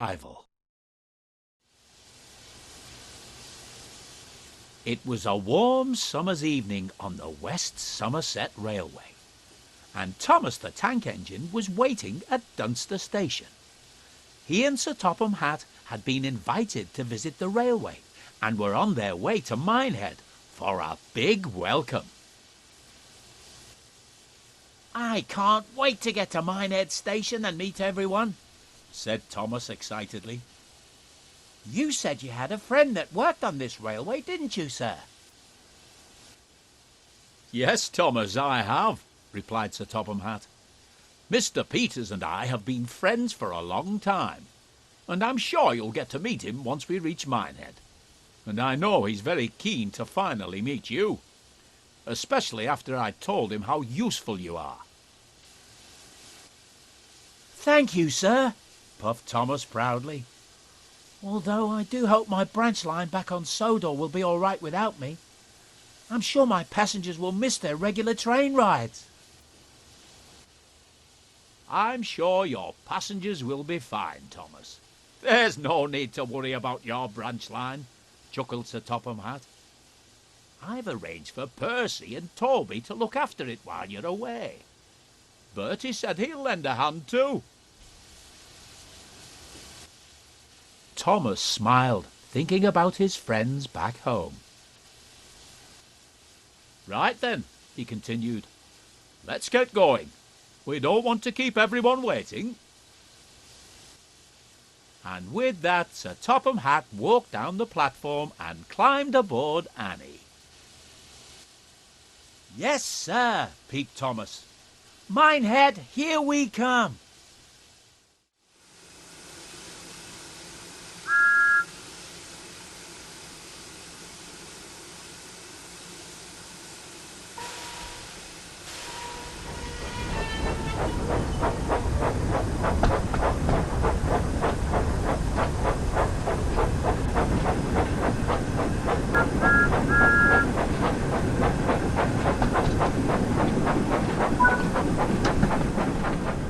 arrival. It was a warm summer's evening on the West Somerset Railway, and Thomas the Tank Engine was waiting at Dunster Station. He and Sir Topham Hatt had been invited to visit the railway and were on their way to Minehead for a big welcome. "I can't wait to get to Minehead Station and meet everyone," said Thomas excitedly. "You said you had a friend that worked on this railway, didn't you, sir?" "Yes, Thomas, I have," replied Sir Topham Hatt. "Mr. Peters and I have been friends for a long time, and I'm sure you'll get to meet him once we reach Minehead. And I know he's very keen to finally meet you, especially after I told him how useful you are." "Thank you, sir," puffed Thomas proudly. "Although I do hope my branch line back on Sodor will be all right without me. I'm sure my passengers will miss their regular train rides." "I'm sure your passengers will be fine, Thomas. There's no need to worry about your branch line," chuckled Sir Topham Hatt. "I've arranged for Percy and Toby to look after it while you're away. Bertie said he'll lend a hand too." Thomas smiled, thinking about his friends back home. "Right then," he continued, "let's get going. We don't want to keep everyone waiting." And with that, Sir Topham Hatt walked down the platform and climbed aboard Annie. "Yes, sir," peeped Thomas. "Minehead, here we come."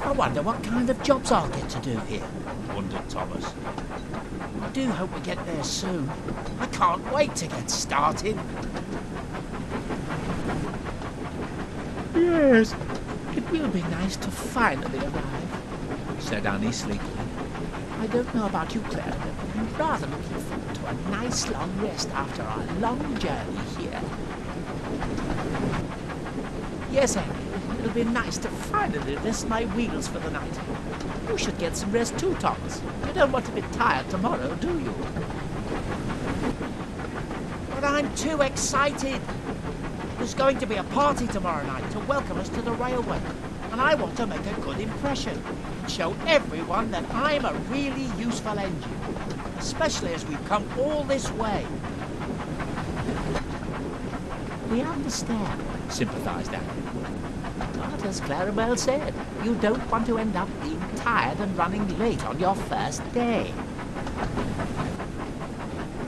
"I wonder what kind of jobs I'll get to do here," wondered Thomas. "I do hope we get there soon. I can't wait to get started." "Yes, it will be nice to finally arrive," said Annie sleepily. "I don't know about you, Clara, but I'm rather looking forward to a nice long rest after our long journey here." "Yes, Annie. It'll be nice to finally rest my wheels for the night. You should get some rest too, Thomas. You don't want to be tired tomorrow, do you?" "But I'm too excited. There's going to be a party tomorrow night to welcome us to the railway, and I want to make a good impression and show everyone that I'm a really useful engine, especially as we've come all this way." "We understand," sympathised Annie. "But as Clarabelle said, you don't want to end up being tired and running late on your first day."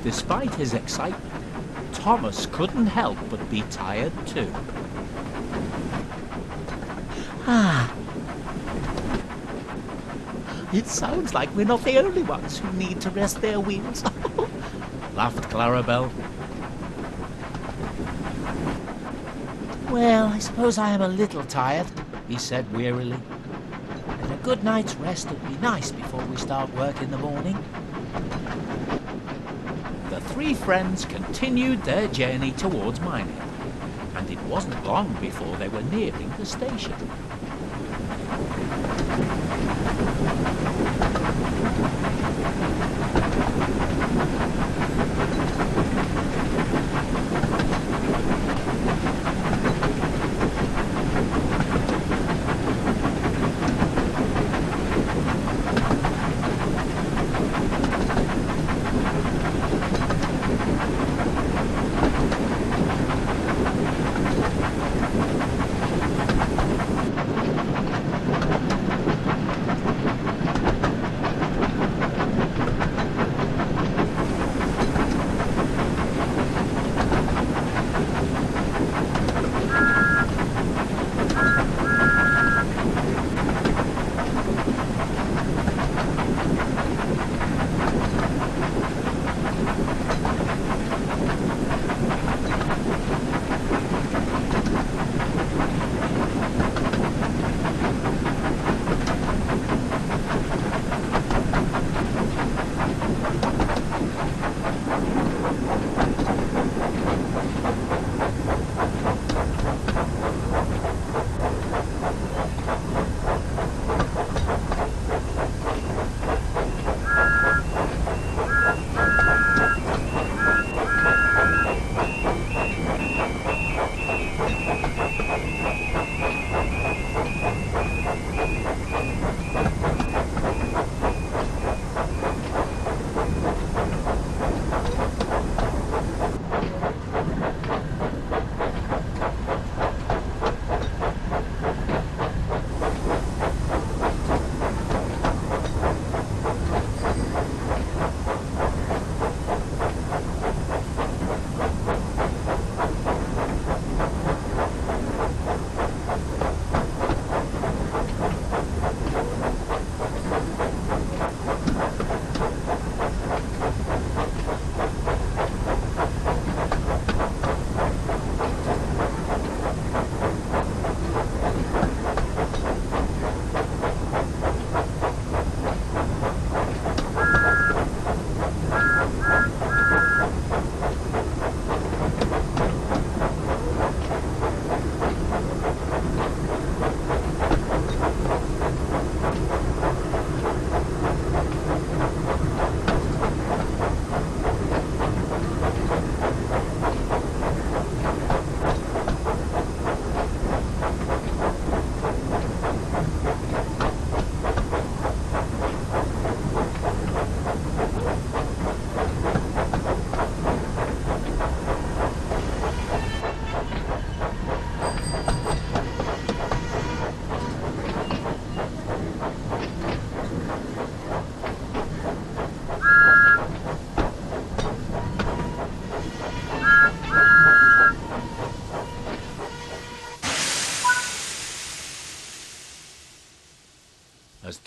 Despite his excitement, Thomas couldn't help but be tired too. "It sounds like we're not the only ones who need to rest their wheels," laughed Clarabelle. "Well, I suppose I am a little tired," he said wearily. "And a good night's rest would be nice before we start work in the morning." The three friends continued their journey towards Minehead, and it wasn't long before they were nearing the station.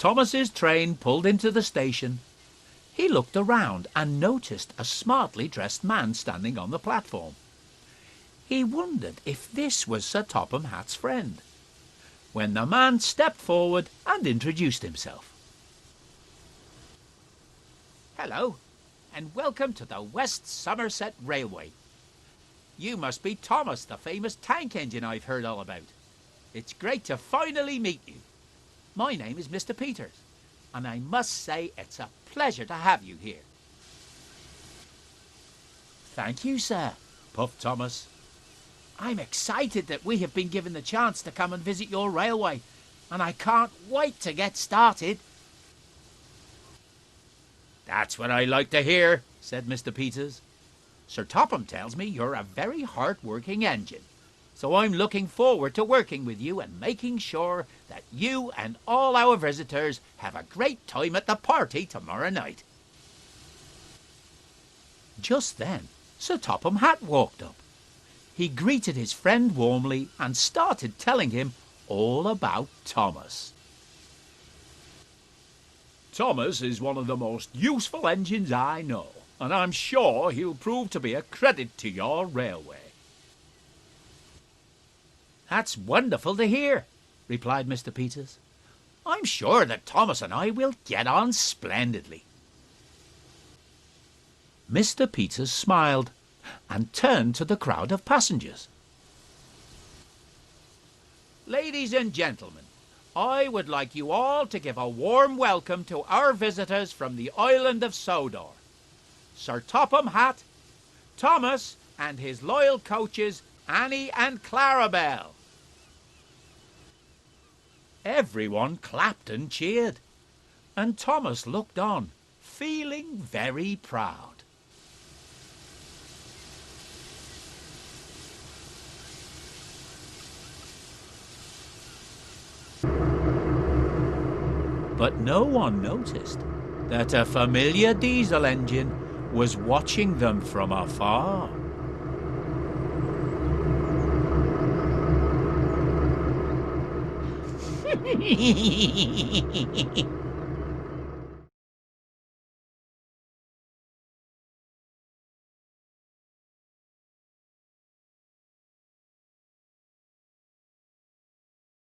Thomas's train pulled into the station, he looked around and noticed a smartly dressed man standing on the platform. He wondered if this was Sir Topham Hatt's friend, when the man stepped forward and introduced himself. "Hello, and welcome to the West Somerset Railway. You must be Thomas, the famous tank engine I've heard all about. It's great to finally meet you. My name is Mr. Peters, and I must say it's a pleasure to have you here." "Thank you, sir," puffed Thomas. "I'm excited that we have been given the chance to come and visit your railway, and I can't wait to get started." "That's what I like to hear," said Mr. Peters. "Sir Topham tells me you're a very hard-working engine, so I'm looking forward to working with you and making sure that you and all our visitors have a great time at the party tomorrow night." Just then, Sir Topham Hatt walked up. He greeted his friend warmly and started telling him all about Thomas. "Thomas is one of the most useful engines I know, and I'm sure he'll prove to be a credit to your railway." "That's wonderful to hear," replied Mr. Peters. "I'm sure that Thomas and I will get on splendidly." Mr. Peters smiled and turned to the crowd of passengers. "Ladies and gentlemen, I would like you all to give a warm welcome to our visitors from the island of Sodor, Sir Topham Hatt, Thomas and his loyal coaches Annie and Clarabelle." Everyone clapped and cheered, and Thomas looked on, feeling very proud. But no one noticed that a familiar diesel engine was watching them from afar.